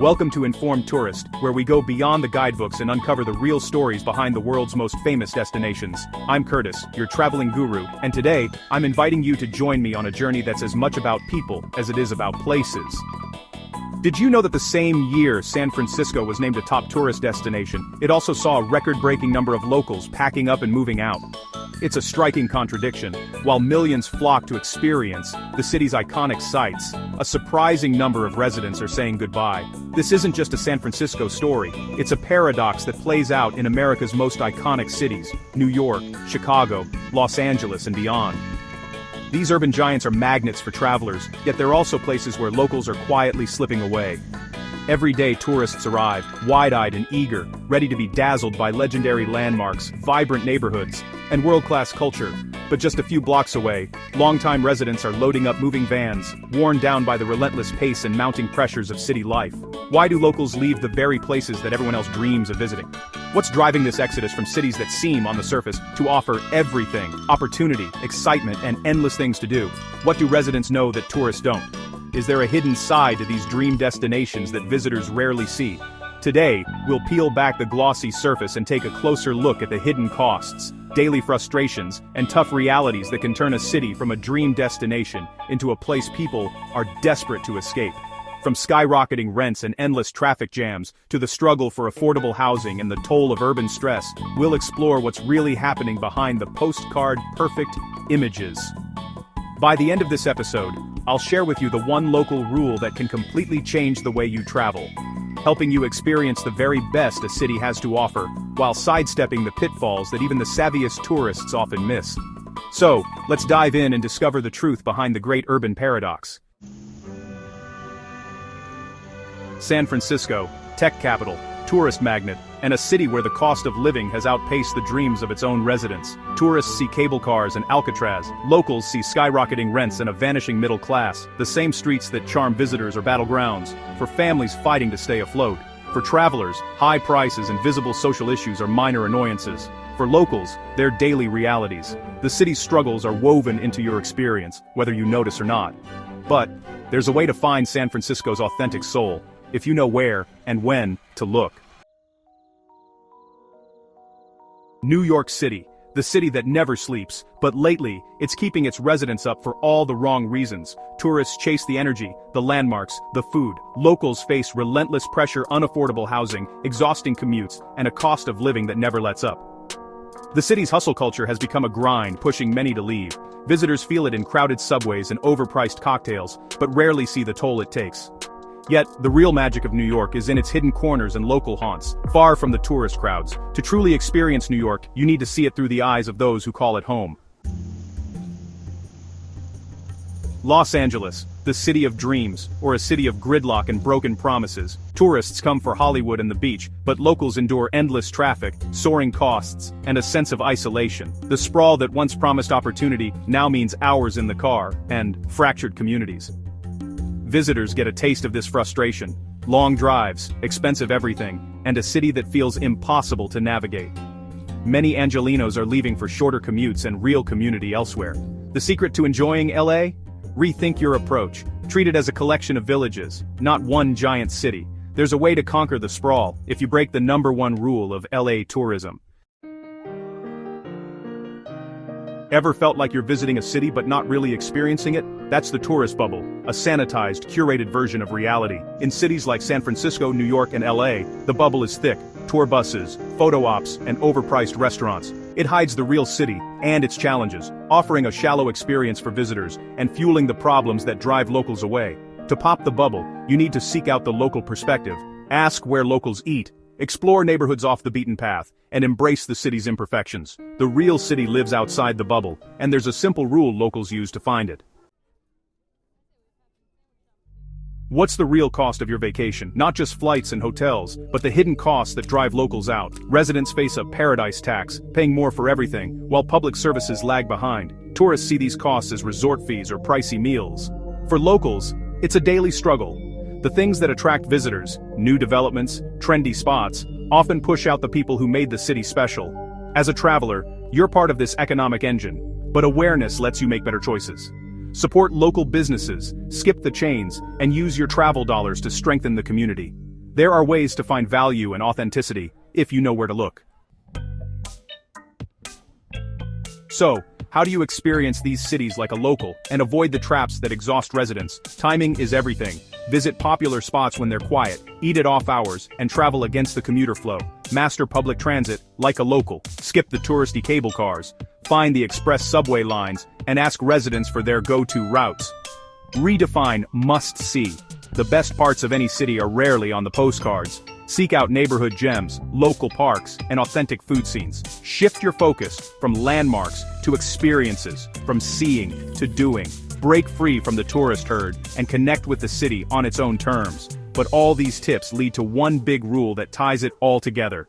welcome to Informed Tourist, where we go beyond the guidebooks and uncover the real stories behind the world's most famous destinations. I'm Curtis, your traveling guru, and today, I'm inviting you to join me on a journey that's as much about people as it is about places. Did you know that the same year San Francisco was named a top tourist destination, it also saw a record-breaking number of locals packing up and moving out? It's a striking contradiction. While millions flock to experience the city's iconic sights, a surprising number of residents are saying goodbye. This isn't just a San Francisco story, it's a paradox that plays out in America's most iconic cities: New York, Chicago, Los Angeles, and beyond. These urban giants are magnets for travelers, yet they're also places where locals are quietly slipping away. Every day tourists arrive, wide-eyed and eager, ready to be dazzled by legendary landmarks, vibrant neighborhoods, and world-class culture. But just a few blocks away, longtime residents are loading up moving vans, worn down by the relentless pace and mounting pressures of city life. Why do locals leave the very places that everyone else dreams of visiting? What's driving this exodus from cities that seem, on the surface, to offer everything: opportunity, excitement, and endless things to do? What do residents know that tourists don't? Is there a hidden side to these dream destinations that visitors rarely see? Today, we'll peel back the glossy surface and take a closer look at the hidden costs, daily frustrations, and tough realities that can turn a city from a dream destination into a place people are desperate to escape. From skyrocketing rents and endless traffic jams, to the struggle for affordable housing and the toll of urban stress, we'll explore what's really happening behind the postcard-perfect images. By the end of this episode, I'll share with you the one local rule that can completely change the way you travel, helping you experience the very best a city has to offer, while sidestepping the pitfalls that even the savviest tourists often miss. So, let's dive in and discover the truth behind the great urban paradox. San Francisco, tech capital, tourist magnet, and a city where the cost of living has outpaced the dreams of its own residents. Tourists see cable cars and Alcatraz, locals see skyrocketing rents and a vanishing middle class. The same streets that charm visitors are battlegrounds for families fighting to stay afloat. For travelers, high prices and visible social issues are minor annoyances. For locals, they're daily realities. The city's struggles are woven into your experience, whether you notice or not. But there's a way to find San Francisco's authentic soul, if you know where and when to look. New York City, the city that never sleeps, but lately, it's keeping its residents up for all the wrong reasons. Tourists chase the energy, the landmarks, the food. Locals face relentless pressure, unaffordable housing, exhausting commutes, and a cost of living that never lets up. The city's hustle culture has become a grind, pushing many to leave. Visitors feel it in crowded subways and overpriced cocktails, but rarely see the toll it takes. Yet, the real magic of New York is in its hidden corners and local haunts, far from the tourist crowds. To truly experience New York, you need to see it through the eyes of those who call it home. Los Angeles, the city of dreams, or a city of gridlock and broken promises. Tourists come for Hollywood and the beach, but locals endure endless traffic, soaring costs, and a sense of isolation. The sprawl that once promised opportunity now means hours in the car, and fractured communities. Visitors get a taste of this frustration: long drives, expensive everything, and a city that feels impossible to navigate. Many Angelenos are leaving for shorter commutes and real community elsewhere. The secret to enjoying LA? Rethink your approach. Treat it as a collection of villages, not one giant city. There's a way to conquer the sprawl, if you break the #1 rule of LA tourism. Ever felt like you're visiting a city but not really experiencing it? That's the tourist bubble, a sanitized, curated version of reality. In cities like San Francisco, New York, and LA, the bubble is thick: tour buses, photo ops, and overpriced restaurants. It hides the real city and its challenges, offering a shallow experience for visitors and fueling the problems that drive locals away. To pop the bubble, you need to seek out the local perspective. Ask where locals eat, explore neighborhoods off the beaten path, and embrace the city's imperfections. The real city lives outside the bubble, and there's a simple rule locals use to find it. What's the real cost of your vacation? Not just flights and hotels, but the hidden costs that drive locals out. Residents face a paradise tax, paying more for everything, while public services lag behind. Tourists see these costs as resort fees or pricey meals. For locals, it's a daily struggle. The things that attract visitors, new developments, trendy spots, often push out the people who made the city special. As a traveler, you're part of this economic engine, but awareness lets you make better choices. Support local businesses, skip the chains, and use your travel dollars to strengthen the community. There are ways to find value and authenticity, if you know where to look. So, how do you experience these cities like a local, and avoid the traps that exhaust residents? Timing is everything. Visit popular spots when they're quiet, eat at off hours, and travel against the commuter flow. Master public transit, like a local. Skip the touristy cable cars. Find the express subway lines, and ask residents for their go-to routes. Redefine must-see. The best parts of any city are rarely on the postcards. Seek out neighborhood gems, local parks, and authentic food scenes. Shift your focus from landmarks to experiences, from seeing to doing. Break free from the tourist herd and connect with the city on its own terms. But all these tips lead to one big rule that ties it all together.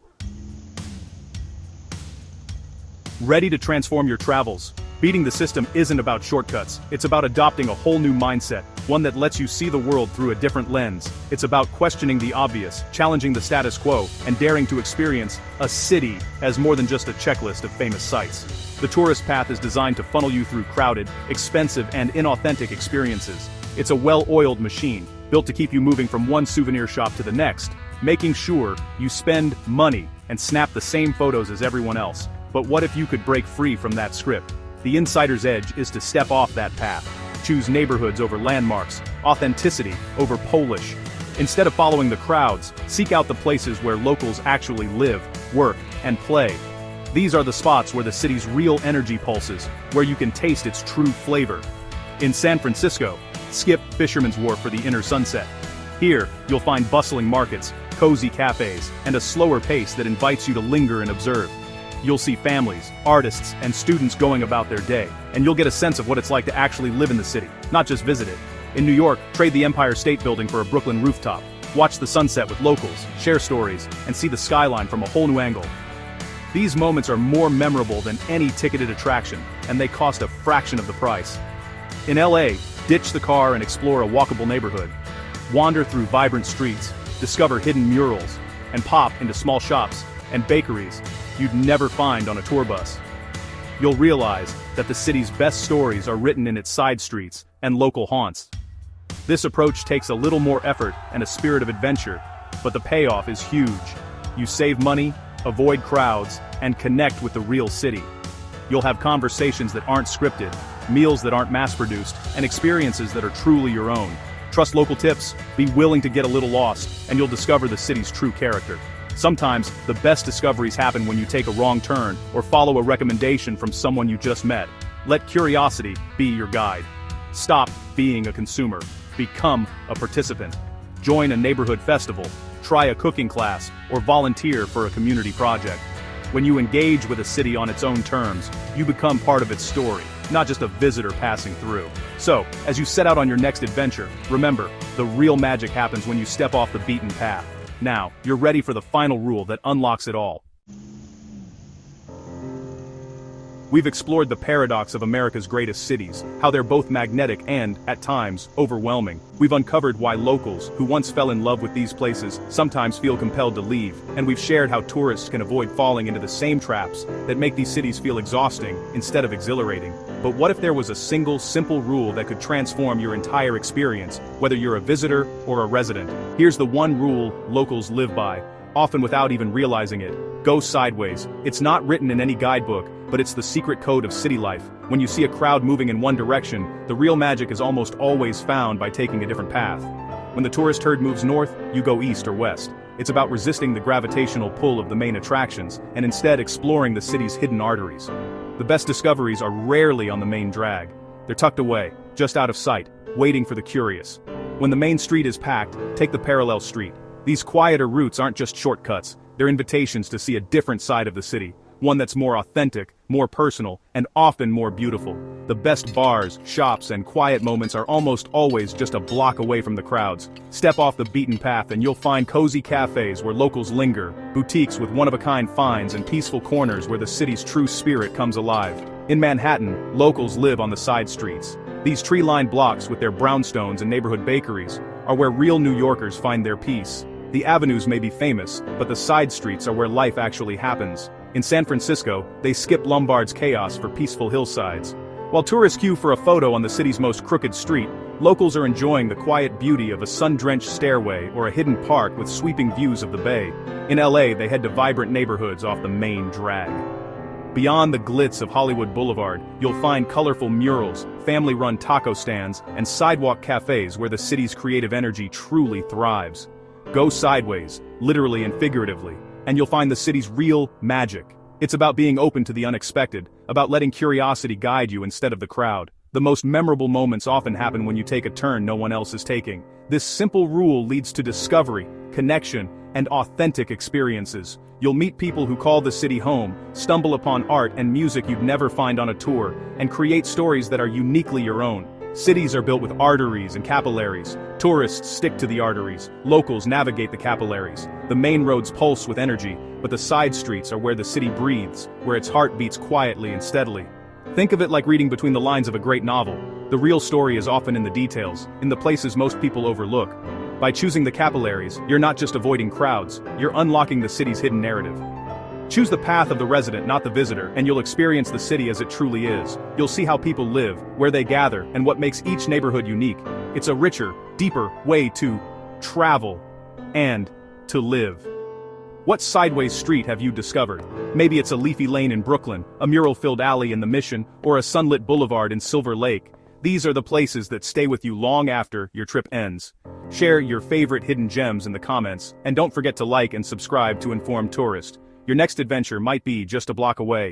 Ready to transform your travels? Beating the system isn't about shortcuts, it's about adopting a whole new mindset, one that lets you see the world through a different lens. It's about questioning the obvious, challenging the status quo, and daring to experience a city as more than just a checklist of famous sights. The tourist path is designed to funnel you through crowded, expensive, and inauthentic experiences. It's a well-oiled machine, built to keep you moving from one souvenir shop to the next, making sure you spend money and snap the same photos as everyone else. But what if you could break free from that script? The insider's edge is to step off that path. Choose neighborhoods over landmarks, authenticity over Polish. Instead of following the crowds, seek out the places where locals actually live, work, and play. These are the spots where the city's real energy pulses, where you can taste its true flavor. In San Francisco, skip Fisherman's Wharf for the inner sunset. Here, you'll find bustling markets, cozy cafes, and a slower pace that invites you to linger and observe. You'll see families, artists, and students going about their day, and you'll get a sense of what it's like to actually live in the city, not just visit it. In New York, trade the Empire State Building for a Brooklyn rooftop. Watch the sunset with locals, share stories, and see the skyline from a whole new angle. These moments are more memorable than any ticketed attraction, and they cost a fraction of the price. In LA, ditch the car and explore a walkable neighborhood. Wander through vibrant streets, discover hidden murals, and pop into small shops and bakeries you'd never find on a tour bus. You'll realize that the city's best stories are written in its side streets and local haunts. This approach takes a little more effort and a spirit of adventure, but the payoff is huge. You save money, avoid crowds, and connect with the real city. You'll have conversations that aren't scripted, meals that aren't mass-produced, and experiences that are truly your own. Trust local tips, be willing to get a little lost, and you'll discover the city's true character. Sometimes, the best discoveries happen when you take a wrong turn or follow a recommendation from someone you just met. Let curiosity be your guide. Stop being a consumer. Become a participant. Join a neighborhood festival, try a cooking class, or volunteer for a community project. When you engage with a city on its own terms, you become part of its story, not just a visitor passing through. So, as you set out on your next adventure, remember, the real magic happens when you step off the beaten path. Now, you're ready for the final rule that unlocks it all. We've explored the paradox of America's greatest cities, how they're both magnetic and, at times, overwhelming. We've uncovered why locals, who once fell in love with these places, sometimes feel compelled to leave, and we've shared how tourists can avoid falling into the same traps that make these cities feel exhausting instead of exhilarating. But what if there was a single, simple rule that could transform your entire experience, whether you're a visitor or a resident? Here's the one rule locals live by, often without even realizing it. Go sideways. It's not written in any guidebook, but it's the secret code of city life. When you see a crowd moving in one direction, the real magic is almost always found by taking a different path. When the tourist herd moves north, you go east or west. It's about resisting the gravitational pull of the main attractions, and instead exploring the city's hidden arteries. The best discoveries are rarely on the main drag. They're tucked away, just out of sight, waiting for the curious. When the main street is packed, take the parallel street. These quieter routes aren't just shortcuts, they're invitations to see a different side of the city, one that's more authentic, more personal, and often more beautiful. The best bars, shops, and quiet moments are almost always just a block away from the crowds. Step off the beaten path and you'll find cozy cafes where locals linger, boutiques with one-of-a-kind finds, and peaceful corners where the city's true spirit comes alive. In Manhattan, locals live on the side streets. These tree-lined blocks with their brownstones and neighborhood bakeries are where real New Yorkers find their peace. The avenues may be famous, but the side streets are where life actually happens. In San Francisco, they skip Lombard's chaos for peaceful hillsides. While tourists queue for a photo on the city's most crooked street, Locals are enjoying the quiet beauty of a sun-drenched stairway or a hidden park with sweeping views of the bay. In LA, they head to vibrant neighborhoods off the main drag. Beyond the glitz of Hollywood Boulevard, you'll find colorful murals, family-run taco stands, and sidewalk cafes where the city's creative energy truly thrives. Go sideways, literally and figuratively, and you'll find the city's real magic. It's about being open to the unexpected, about letting curiosity guide you instead of the crowd. The most memorable moments often happen when you take a turn no one else is taking. This simple rule leads to discovery, connection, and authentic experiences. You'll meet people who call the city home, stumble upon art and music you'd never find on a tour, and create stories that are uniquely your own. Cities are built with arteries and capillaries. Tourists stick to the arteries, locals navigate the capillaries. The main roads pulse with energy, but the side streets are where the city breathes, where its heart beats quietly and steadily. Think of it like reading between the lines of a great novel. The real story is often in the details, in the places most people overlook. By choosing the capillaries, you're not just avoiding crowds, you're unlocking the city's hidden narrative. Choose the path of the resident, not the visitor, and you'll experience the city as it truly is. You'll see how people live, where they gather, and what makes each neighborhood unique. It's a richer, deeper way to travel and to live. What sideways street have you discovered? Maybe it's a leafy lane in Brooklyn, a mural-filled alley in the Mission, or a sunlit boulevard in Silver Lake. These are the places that stay with you long after your trip ends. Share your favorite hidden gems in the comments, and don't forget to like and subscribe to Informed Tourist. Your next adventure might be just a block away.